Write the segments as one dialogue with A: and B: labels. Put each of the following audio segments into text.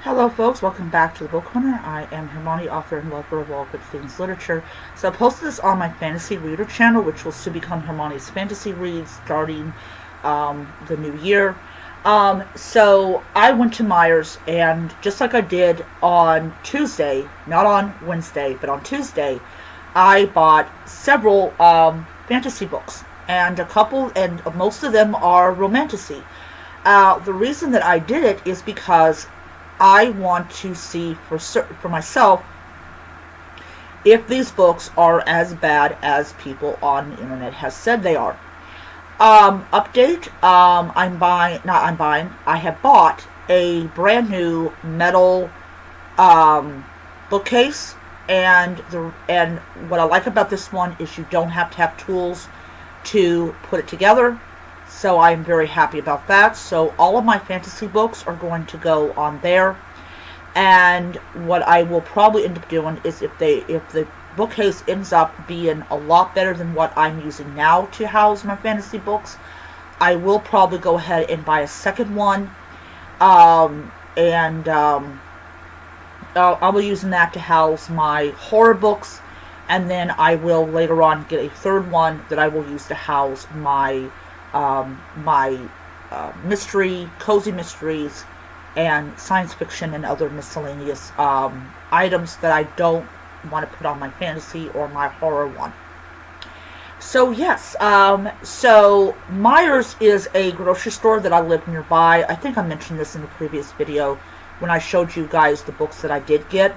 A: Hello folks, welcome back to the Book Corner. I am Hermione, author and lover of all good things literature. So I posted this on my Fantasy Reader channel, which will soon become Hermione's Fantasy Reads starting the new year. So I went to Myers, and just like I did on Tuesday, not on Wednesday, but on Tuesday, I bought several fantasy books, and most of them are romantasy. The reason that I did it is because I want to see for myself if these books are as bad as people on the internet has said they are. Update, I have bought a brand new metal bookcase, and what I like about this one is you don't have to have tools to put it together. So I'm very happy about that. So all of my fantasy books are going to go on there. And what I will probably end up doing is if the bookcase ends up being a lot better than what I'm using now to house my fantasy books, I will probably go ahead and buy a second one. I'll be using that to house my horror books, and then I will later on get a third one that I will use to house my mystery, cozy mysteries, and science fiction and other miscellaneous items that I don't want to put on my fantasy or my horror one. So yes, so Myers is a grocery store that I live nearby. I think I mentioned this in the previous video when I showed you guys the books that I did get.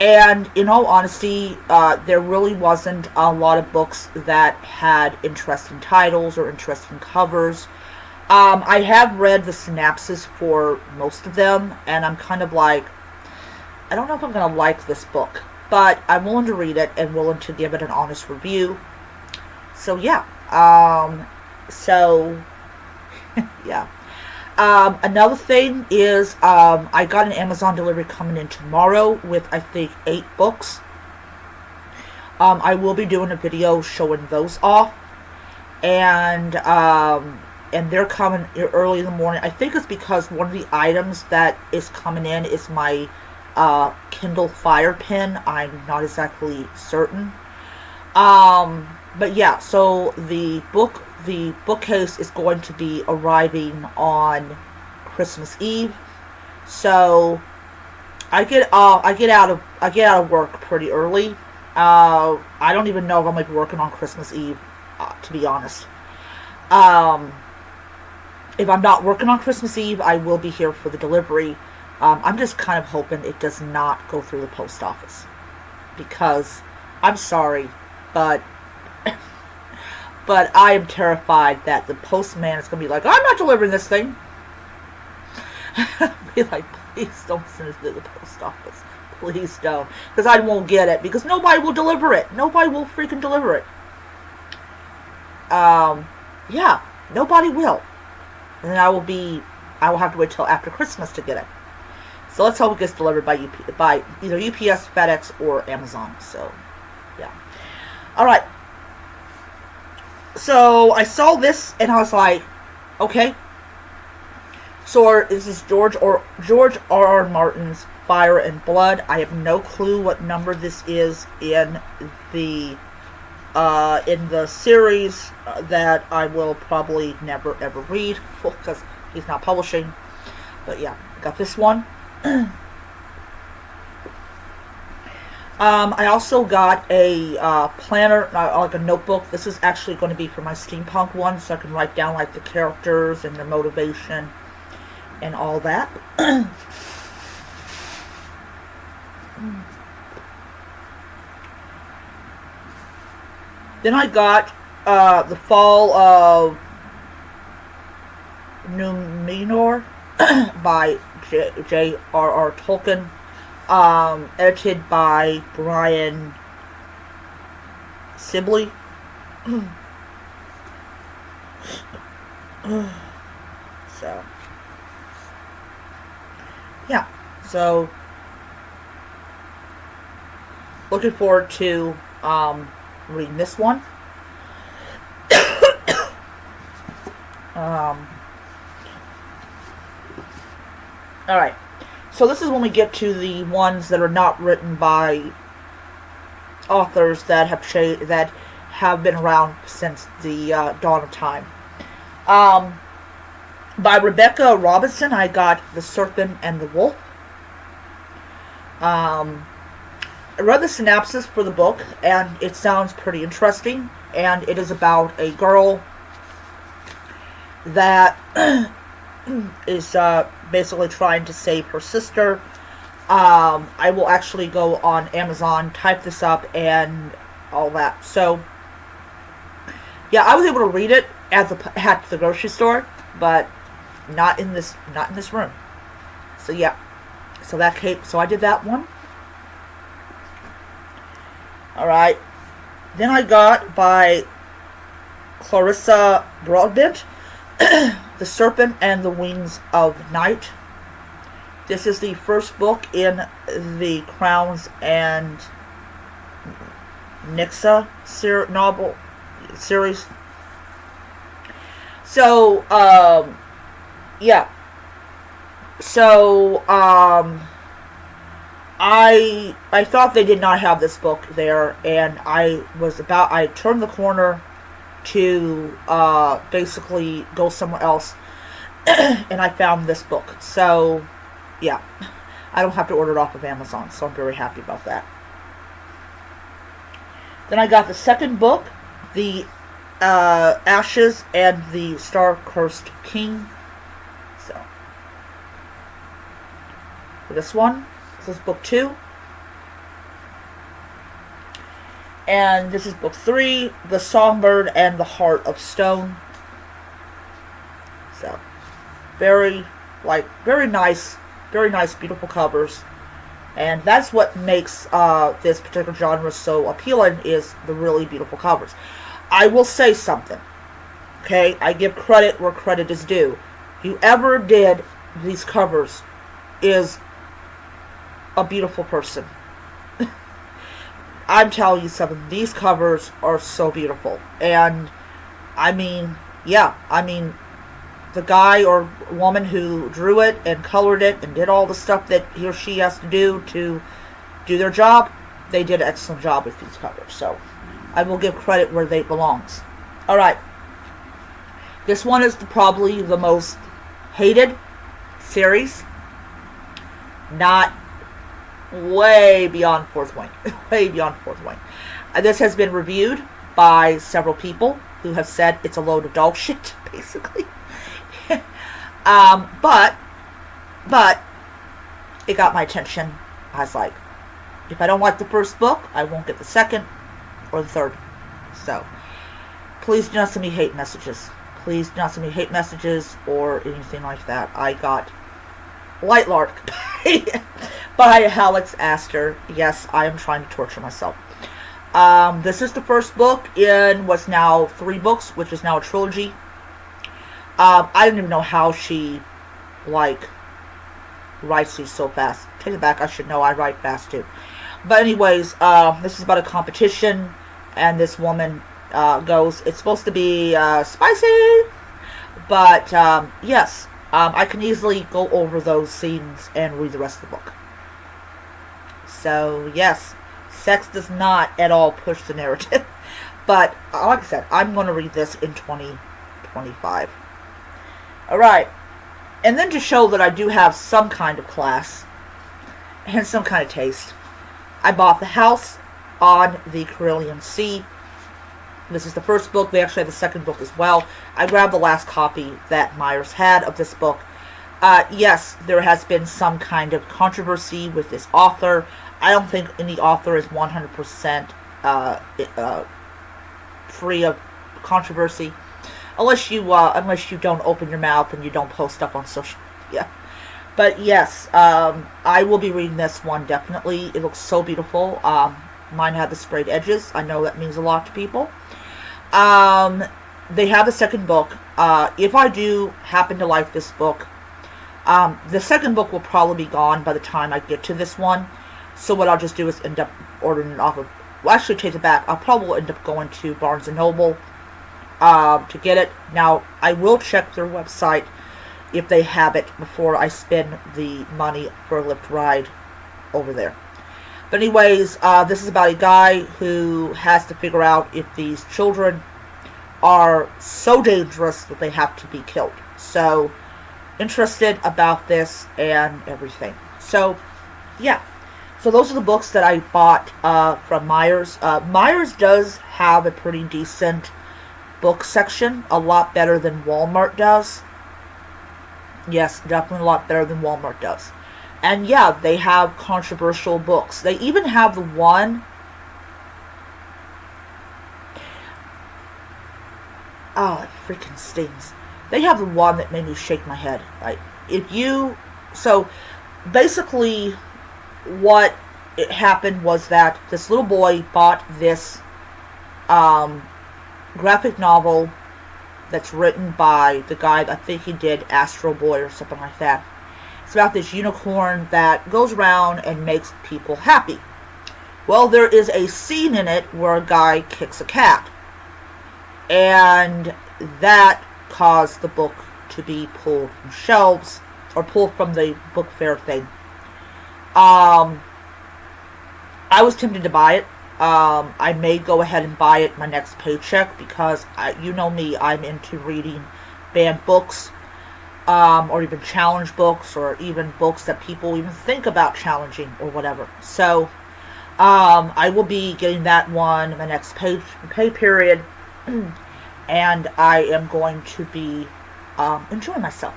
A: And in all honesty, there really wasn't a lot of books that had interesting titles or interesting covers. I have read the synopsis for most of them, and I'm kind of like, I don't know if I'm going to like this book, but I'm willing to read it and willing to give it an honest review. So yeah, yeah. Another thing is, I got an Amazon delivery coming in tomorrow with, I think, 8 books. I will be doing a video showing those off. And they're coming early in the morning. I think it's because one of the items that is coming in is my Kindle Fire pen. I'm not exactly certain. But yeah, so the bookcase is going to be arriving on Christmas Eve. So I get out of work pretty early. I don't even know if I'm going to be working on Christmas Eve, to be honest. If I'm not working on Christmas Eve, I will be here for the delivery. I'm just kind of hoping it does not go through the post office, because I'm sorry, but I am terrified that the postman is going to be like, I'm not delivering this thing. Be like, please don't send it to the post office. Please don't. Because I won't get it. Because nobody will deliver it. Nobody will freaking deliver it. Yeah. Nobody will. And I will have to wait till after Christmas to get it. So let's hope it gets delivered by either UPS, FedEx, or Amazon. So, yeah. Alright. So I saw this and I was like, okay. So this is George R.R. Martin's Fire and Blood. I have no clue what number this is in the series that I will probably never ever read because he's not publishing. But yeah, got this one. I also got a planner, like a notebook. This is actually going to be for my steampunk one, so I can write down like the characters and their motivation and all that. Then I got The Fall of Numenor by J.R.R. Tolkien. Edited by Brian Sibley. So, yeah. So, looking forward to reading this one. Alright. So this is when we get to the ones that are not written by authors that have been around since the dawn of time. By Rebecca Robinson, I got The Serpent and the Wolf. I read the synopsis for the book, and it sounds pretty interesting. And it is about a girl that is basically trying to save her sister. I will actually go on Amazon, type this up, and all that. So, yeah, I was able to read it at the grocery store, but not in this room. So yeah, so I did that one. All right, then I got by Clarissa Broadbent, The Serpent and the Wings of Night. This is the first book in the Crowns and Nixa novel series. So, yeah. So, I thought they did not have this book there, and I turned the corner to basically go somewhere else, and I found this book. So, yeah, I don't have to order it off of Amazon, so I'm very happy about that. Then I got the second book, The Ashes and the Star-Cursed King. So, for this one, this is book 2. And this is book 3, The Songbird and the Heart of Stone. So, very nice, beautiful covers. And that's what makes this particular genre so appealing, is the really beautiful covers. I will say something, okay? I give credit where credit is due. Whoever did these covers is a beautiful person. I'm telling you something, these covers are so beautiful. And, I mean, yeah, the guy or woman who drew it and colored it and did all the stuff that he or she has to do their job, they did an excellent job with these covers. So, I will give credit where they belongs. Alright. This one is probably the most hated series. Not way beyond Fourth Wing. Way beyond Fourth Wing. This has been reviewed by several people who have said it's a load of dog shit, basically. But it got my attention. I was like, if I don't like the first book, I won't get the second or the third. So, please do not send me hate messages. Please do not send me hate messages or anything like that. I got Light Lark by Alex Astor. Yes, I am trying to torture myself. This is the first book in what's now 3 books, which is now a trilogy. I don't even know how she, writes these so fast. Take it back, I should know, I write fast too. But anyways, this is about a competition, and this woman goes, it's supposed to be spicy, but yes, I can easily go over those scenes and read the rest of the book. So, yes, sex does not at all push the narrative. But, like I said, I'm going to read this in 2025. Alright. And then to show that I do have some kind of class and some kind of taste, I bought The House on the Carillion Sea. This is the first book. They actually have the second book as well. I grabbed the last copy that Myers had of this book. Yes, there has been some kind of controversy with this author. I don't think any author is 100% free of controversy, unless you don't open your mouth and you don't post stuff on social media. But yes, I will be reading this one definitely. It looks so beautiful. Mine had the sprayed edges. I know that means a lot to people. They have a second book. If I do happen to like this book, the second book will probably be gone by the time I get to this one. So what I'll just do is end up ordering it off of... Well, actually, take it back. I'll probably end up going to Barnes & Noble to get it. Now, I will check their website if they have it before I spend the money for a Lyft ride over there. But anyways, this is about a guy who has to figure out if these children are so dangerous that they have to be killed. So, interested about this and everything. So, yeah. So those are the books that I bought from Myers. Myers does have a pretty decent book section, a lot better than Walmart does. Yes, definitely a lot better than Walmart does. And yeah, they have controversial books. They even have the one... Oh, it freaking stings. They have the one that made me shake my head. Like, if you... So, basically, what it happened was that this little boy bought this graphic novel that's written by the guy, I think he did Astro Boy or something like that. It's about this unicorn that goes around and makes people happy. Well, there is a scene in it where a guy kicks a cat. And that caused the book to be pulled from shelves, or pulled from the book fair thing. I was tempted to buy it. I may go ahead and buy it my next paycheck because, you know me, I'm into reading banned books, or even challenge books, or even books that people even think about challenging or whatever. So, I will be getting that one my next pay period, and I am going to be enjoying myself.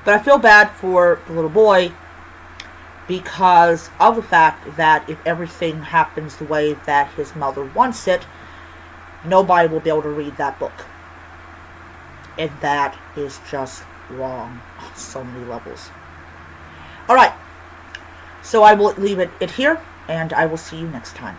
A: But I feel bad for the little boy because of the fact that if everything happens the way that his mother wants it, nobody will be able to read that book. And that is just wrong on so many levels. Alright, so I will leave it here, and I will see you next time.